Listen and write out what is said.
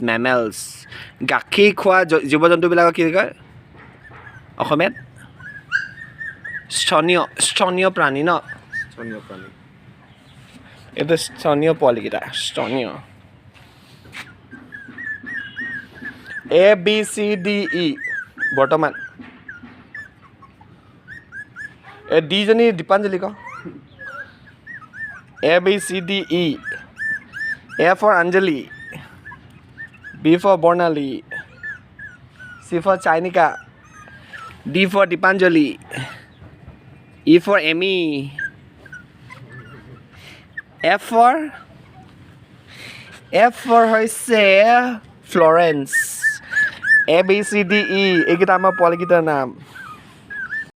mammals গাখীৰ খোৱা জীৱ জন্তুবিলাকক কি কয় অসমীয়াত স্তনীয় প্ৰাণী ন স্তন্যপায়ী প্ৰাণী এইটো স্তনীয় পোৱালিকেইটা স্তনীয় A B C D E বৰ্তমান এই D জনী দীপাঞ্জলি ক A B C D E A for Anjali B for Bornali C for Chainika D for Dipanjali E for Amy F for হৈছে Florence A B C D E এইকেইটা আমাৰ পোৱালিকেইটাৰ নাম